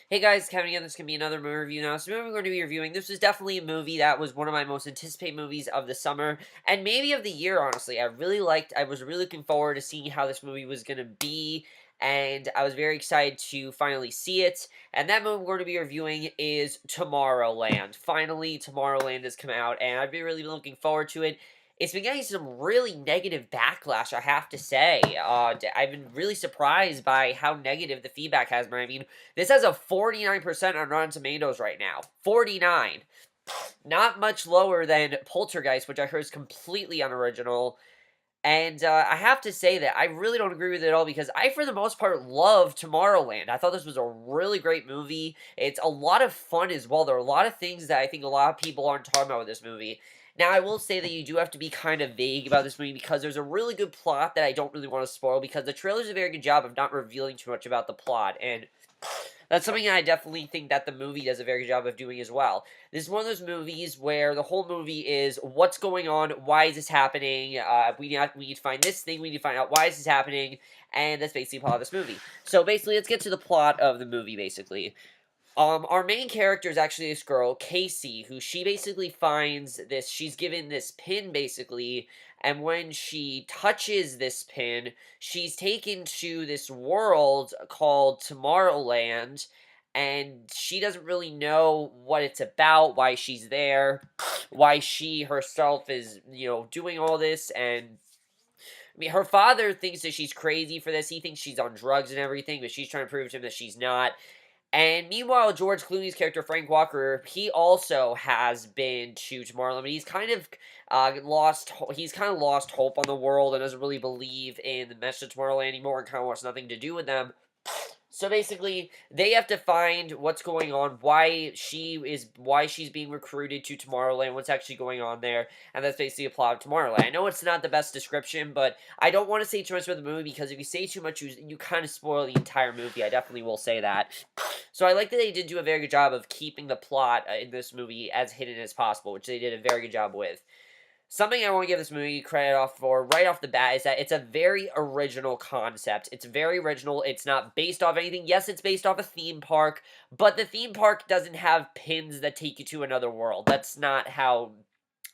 Hey guys, Kevin again. This can be another movie review now. So, the movie we're going to be reviewing. This was definitely a movie that was one of my most anticipated movies of the summer and maybe of the year. Honestly, I was really looking forward to seeing how this movie was going to be, and I was very excited to finally see it. And that movie we're going to be reviewing is Tomorrowland. Finally, Tomorrowland has come out, and I've been really looking forward to it. It's been getting some really negative backlash, I have to say. I've been really surprised by how negative the feedback has been. I mean, this has a 49% on Rotten Tomatoes right now. 49. Not much lower than Poltergeist, which I heard is completely unoriginal. And I have to say that I really don't agree with it at all because I, for the most part, love Tomorrowland. I thought this was a really great movie. It's a lot of fun as well. There are a lot of things that I think a lot of people aren't talking about with this movie. Now, I will say that you do have to be kind of vague about this movie because there's a really good plot that I don't really want to spoil because the trailer does a very good job of not revealing too much about the plot. And that's something I definitely think that the movie does a very good job of doing as well. This is one of those movies where the whole movie is what's going on, why is this happening, we need to find this thing, we need to find out why is this happening, and that's basically the plot of this movie. So basically, let's get to the plot of the movie, basically. Our main character is actually this girl, Casey, who she basically finds this, she's given this pin, basically, and when she touches this pin, she's taken to this world called Tomorrowland, and she doesn't really know what it's about, why she's there, why she herself is, doing all this, and I mean, her father thinks that she's crazy for this. He thinks she's on drugs and everything, but she's trying to prove to him that she's not. And meanwhile, George Clooney's character, Frank Walker, he also has been to Tomorrowland, but he's kind of lost hope on the world and doesn't really believe in the message of Tomorrowland anymore and kind of wants nothing to do with them. So basically, they have to find what's going on, why she's being recruited to Tomorrowland, what's actually going on there, and that's basically a plot of Tomorrowland. I know it's not the best description, but I don't want to say too much about the movie because if you say too much, you kind of spoil the entire movie. I definitely will say that. So I like that they did do a very good job of keeping the plot in this movie as hidden as possible, which they did a very good job with. Something I want to give this movie credit off for right off the bat is that it's a very original concept. It's very original. It's not based off anything. Yes, it's based off a theme park, but the theme park doesn't have pins that take you to another world. That's not how...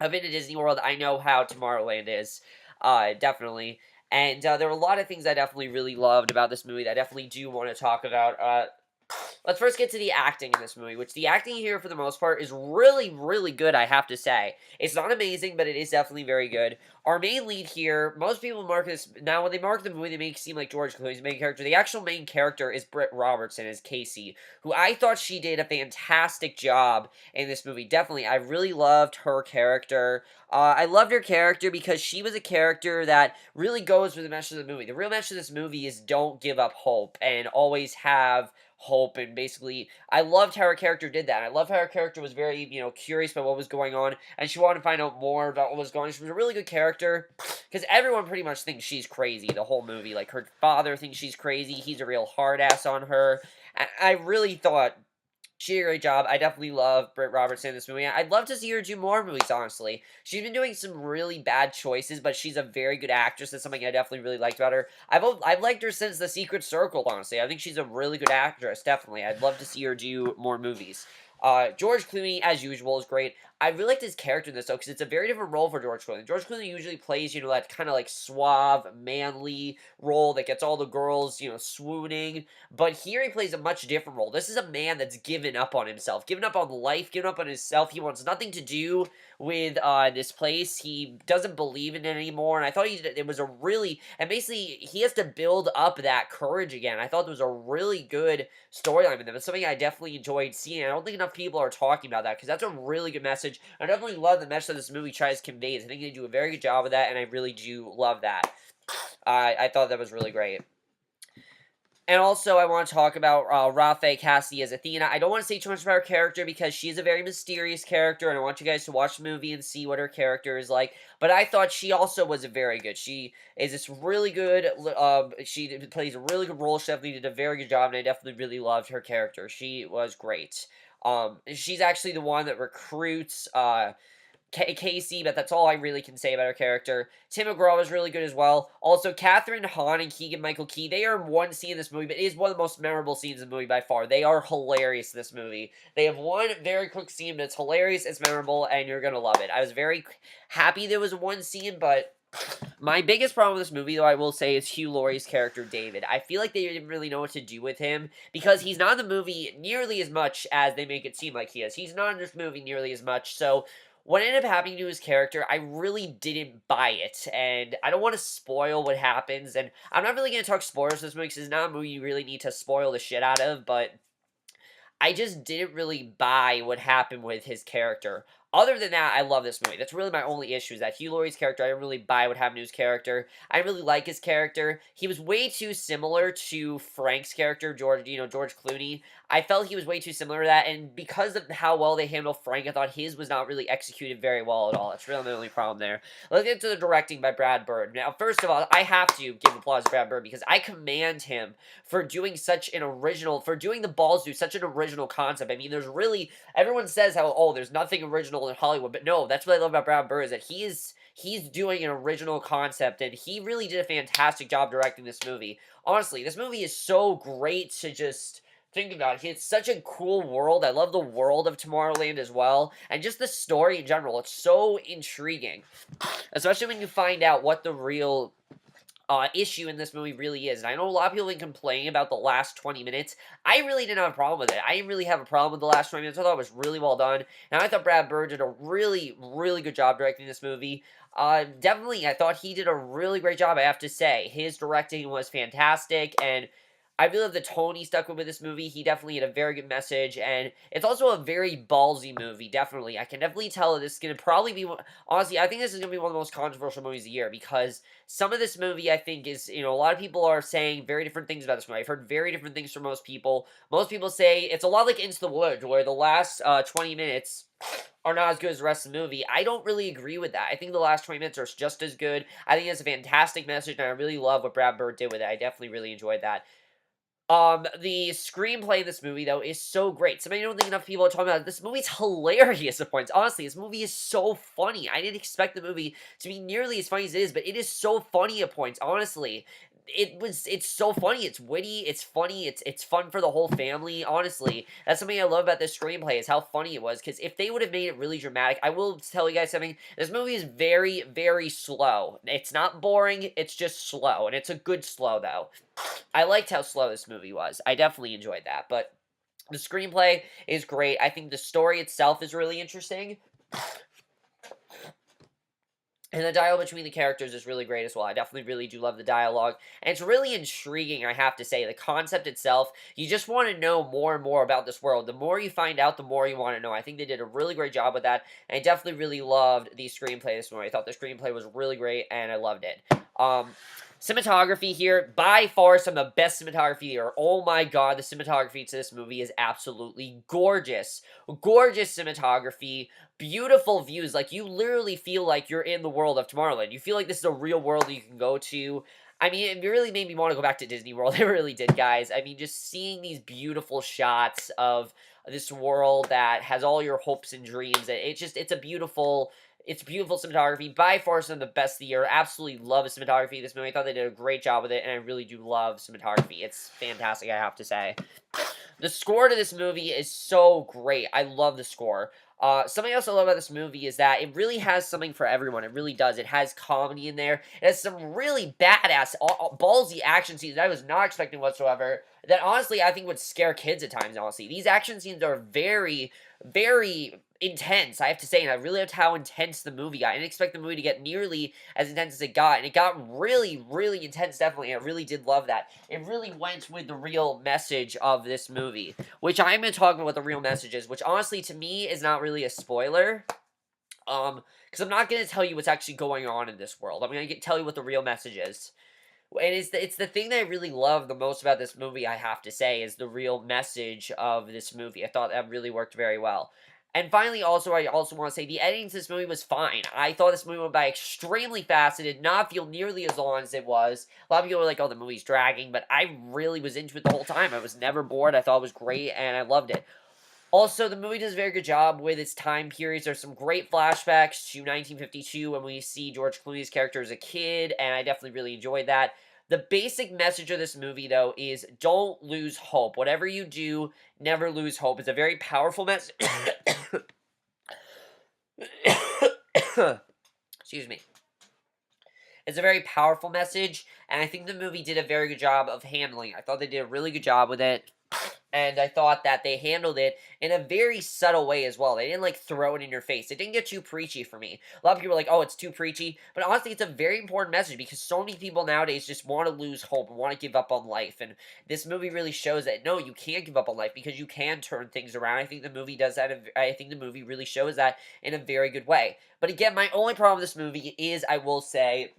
I've been to Disney World. I know how Tomorrowland is. Definitely. And there were a lot of things I definitely really loved about this movie that I definitely do want to talk about. Let's first get to the acting in this movie, which the acting here, for the most part, is really, really good, I have to say. It's not amazing, but it is definitely very good. Our main lead here, most people mark this... Now, when they mark the movie, they make it seem like George Clooney's the main character. The actual main character is Britt Robertson as Casey, who I thought she did a fantastic job in this movie. Definitely, I really loved her character. I loved her character because she was a character that really goes with the message of the movie. The real message of this movie is don't give up hope and always have hope, and basically I loved how her character did that. I love how her character was very, curious about what was going on, and she wanted to find out more about what was going on. She was a really good character, because everyone pretty much thinks she's crazy the whole movie. Like, her father thinks she's crazy, he's a real hard ass on her. I really thought she did a great job. I definitely love Britt Robertson in this movie. I'd love to see her do more movies, honestly. She's been doing some really bad choices, but she's a very good actress. That's something I definitely really liked about her. I've liked her since The Secret Circle, honestly. I think she's a really good actress, definitely. I'd love to see her do more movies. George Clooney, as usual, is great. I really liked his character in this, though, because it's a very different role for George Clooney. George Clooney usually plays, that kind of, like, suave, manly role that gets all the girls, swooning. But here he plays a much different role. This is a man that's given up on himself, given up on life, given up on himself. He wants nothing to do with this place. He doesn't believe in it anymore, and I thought it was a really... And basically, he has to build up that courage again. I thought there was a really good storyline with them. It's something I definitely enjoyed seeing. I don't think enough people are talking about that, because that's a really good message. I definitely love the message that this movie tries to convey. I think they do a very good job of that, and I really do love that. I thought that was really great. And also, I want to talk about Rafe Cassidy as Athena. I don't want to say too much about her character because she's a very mysterious character, and I want you guys to watch the movie and see what her character is like. But I thought she also was very good. She is this really good, she plays a really good role. She definitely did a very good job, and I definitely really loved her character. She was great. She's actually the one that recruits Casey, but that's all I really can say about her character. Tim McGraw was really good as well. Also, Catherine Hahn and Keegan-Michael Key, they are one scene in this movie, but it is one of the most memorable scenes in the movie by far. They are hilarious in this movie. They have one very quick scene, but it's hilarious, it's memorable, and you're gonna love it. I was very happy there was one scene, but my biggest problem with this movie, though, I will say, is Hugh Laurie's character, David. I feel like they didn't really know what to do with him, because he's not in the movie nearly as much as they make it seem like he is. He's not in this movie nearly as much, so what ended up happening to his character, I really didn't buy it, and I don't want to spoil what happens, and I'm not really going to talk spoilers for this movie, because it's not a movie you really need to spoil the shit out of, but I just didn't really buy what happened with his character. Other than that, I love this movie. That's really my only issue, is that Hugh Laurie's character, I didn't really buy what happened to his character. I really like his character. He was way too similar to Frank's character, George Clooney. I felt he was way too similar to that, and because of how well they handled Frank, I thought his was not really executed very well at all. That's really the only problem there. Let's get to the directing by Brad Bird. Now, first of all, I have to give applause to Brad Bird, because I commend him for doing the balls do such an original concept. I mean, there's really, everyone says how, oh, there's nothing original in Hollywood, but no, that's what I love about Brad Bird, is that he's doing an original concept, and he really did a fantastic job directing this movie. Honestly, this movie is so great to just think about. It's such a cool world. I love the world of Tomorrowland as well, and just the story in general. It's so intriguing, especially when you find out what the real issue in this movie really is. And I know a lot of people have been complaining about the last 20 minutes. I really didn't have a problem with it. I didn't really have a problem with the last 20 minutes. I thought it was really well done. And I thought Brad Bird did a really, really good job directing this movie. Definitely, I thought he did a really great job, I have to say. His directing was fantastic, and I really love the tone he stuck with this movie. He definitely had a very good message, and it's also a very ballsy movie, definitely. I can definitely tell that this is going to probably be, honestly, I think this is going to be one of the most controversial movies of the year, because some of this movie, I think, is, a lot of people are saying very different things about this movie. I've heard very different things from most people. Most people say it's a lot like Into the Woods, where the last 20 minutes are not as good as the rest of the movie. I don't really agree with that. I think the last 20 minutes are just as good. I think it's a fantastic message, and I really love what Brad Bird did with it. I definitely really enjoyed that. The screenplay of this movie, though, is so great. Something I don't think enough people are talking about. This movie's hilarious at points. Honestly, this movie is so funny. I didn't expect the movie to be nearly as funny as it is, but it is so funny at points, honestly. It's so funny. It's witty, it's funny, it's fun for the whole family, honestly. That's something I love about this screenplay, is how funny it was, because if they would have made it really dramatic, I will tell you guys something, this movie is very, very slow. It's not boring, it's just slow, and it's a good slow, though. I liked how slow this movie was. I definitely enjoyed that, but the screenplay is great. I think the story itself is really interesting. And the dialogue between the characters is really great as well. I definitely really do love the dialogue. And it's really intriguing, I have to say. The concept itself, you just want to know more and more about this world. The more you find out, the more you want to know. I think they did a really great job with that. And I definitely really loved the screenplay this movie. I thought the screenplay was really great, and I loved it. Cinematography here, by far some of the best cinematography here. Oh my god, the cinematography to this movie is absolutely gorgeous. Gorgeous cinematography, beautiful views. Like, you literally feel like you're in the world of Tomorrowland. You feel like this is a real world that you can go to. I mean, it really made me want to go back to Disney World. It really did, guys. I mean, just seeing these beautiful shots of this world that has all your hopes and dreams. It's beautiful cinematography. By far some of the best of the year. Absolutely love the cinematography of this movie. I thought they did a great job with it, and I really do love cinematography. It's fantastic, I have to say. The score to this movie is so great. I love the score. Something else I love about this movie is that it really has something for everyone. It really does. It has comedy in there. It has some really badass, ballsy action scenes that I was not expecting whatsoever. That honestly, I think would scare kids at times, honestly. These action scenes are very, very intense, I have to say, and I really loved how intense the movie got. I didn't expect the movie to get nearly as intense as it got, and it got really, really intense, definitely, and I really did love that. It really went with the real message of this movie, which I'm going to talk about what the real message is, which honestly, to me, is not really a spoiler, because I'm not going to tell you what's actually going on in this world. I'm going to tell you what the real message is. And it's the thing that I really love the most about this movie, I have to say, is the real message of this movie. I thought that really worked very well. And finally, I also want to say, the editing to this movie was fine. I thought this movie went by extremely fast. It did not feel nearly as long as it was. A lot of people were like, oh, the movie's dragging, but I really was into it the whole time. I was never bored. I thought it was great, and I loved it. Also, the movie does a very good job with its time periods. There's some great flashbacks to 1952 when we see George Clooney's character as a kid, and I definitely really enjoyed that. The basic message of this movie, though, is don't lose hope. Whatever you do, never lose hope. It's a very powerful message. Excuse me. It's a very powerful message, and I think the movie did a very good job of handling it. I thought they did a really good job with it, and I thought that they handled it in a very subtle way as well. They didn't, like, throw it in your face. It didn't get too preachy for me. A lot of people are like, oh, it's too preachy, but honestly, it's a very important message because so many people nowadays just want to lose hope and want to give up on life, and this movie really shows that, no, you can't give up on life because you can turn things around. I think the movie does that. I think the movie really shows that in a very good way. But again, my only problem with this movie is, I will say,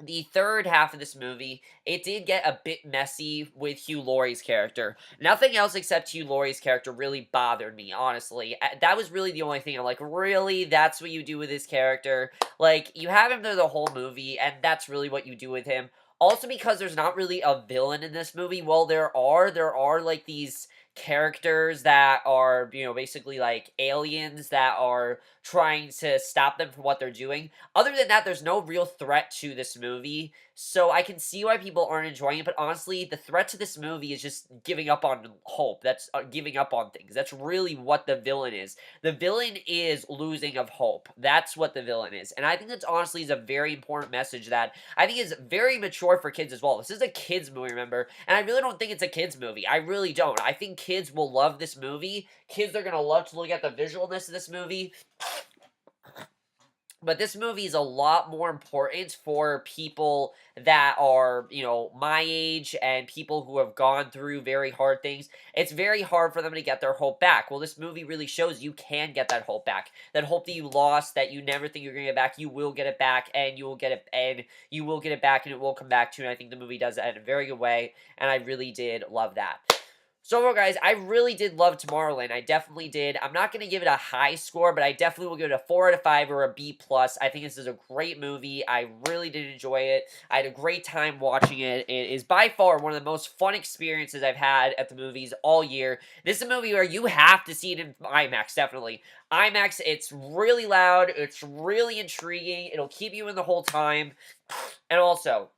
the third half of this movie, it did get a bit messy with Hugh Laurie's character. Nothing else except Hugh Laurie's character really bothered me, honestly. That was really the only thing. I'm like, really? That's what you do with his character? Like, you have him there the whole movie, and that's really what you do with him. Also, because there's not really a villain in this movie. Well, there are, like, these characters that are, basically, like, aliens that are trying to stop them from what they're doing. Other than that, there's no real threat to this movie, so I can see why people aren't enjoying it, but honestly, the threat to this movie is just giving up on hope. That's giving up on things. That's really what the villain is. The villain is losing of hope. That's what the villain is, and I think that's honestly is a very important message that I think is very mature for kids as well. This is a kids movie, remember, and I really don't think it's a kids movie. I really don't. I think kids will love this movie. Kids are gonna love to look at the visualness of this movie. But this movie is a lot more important for people that are, my age and people who have gone through very hard things. It's very hard for them to get their hope back. Well, this movie really shows you can get that hope back. That hope that you lost, that you never think you're going to get back, you will get it back, and you will get it, and you will get it back, and it will come back to you. And I think the movie does that in a very good way, and I really did love that. So overall, guys, I really did love Tomorrowland. I definitely did. I'm not going to give it a high score, but I definitely will give it a 4 out of 5 or a B+. I think this is a great movie. I really did enjoy it. I had a great time watching it. It is by far one of the most fun experiences I've had at the movies all year. This is a movie where you have to see it in IMAX, definitely. IMAX, it's really loud. It's really intriguing. It'll keep you in the whole time. And also,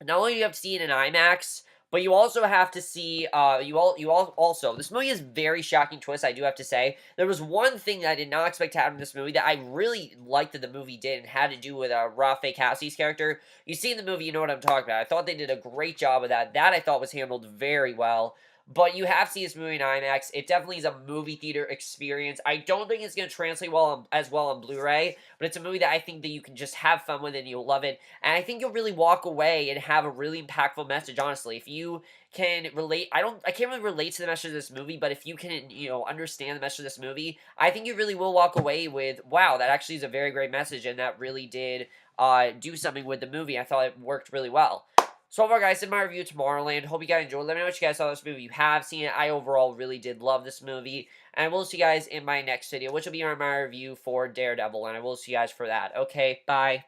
not only do you have to see it in IMAX, but you also have to see, also, this movie is very shocking twist, I do have to say. There was one thing that I did not expect to happen in this movie that I really liked that the movie did, and had to do with Rafe Cassie's character. You see in the movie, you know what I'm talking about. I thought they did a great job of that. That I thought was handled very well. But you have to see this movie in IMAX. It definitely is a movie theater experience. I don't think it's going to translate as well on Blu-ray, but it's a movie that I think that you can just have fun with and you'll love it. And I think you'll really walk away and have a really impactful message, honestly. If you can relate, I can't really relate to the message of this movie, but if you can, understand the message of this movie, I think you really will walk away with, wow, that actually is a very great message, and that really did do something with the movie. I thought it worked really well. So overall, guys, in my review of Tomorrowland, hope you guys enjoyed. Let me know what you guys saw of this movie. If you have seen it, I overall really did love this movie. And we'll see you guys in my next video, which will be my review for Daredevil. And I will see you guys for that. Okay, bye.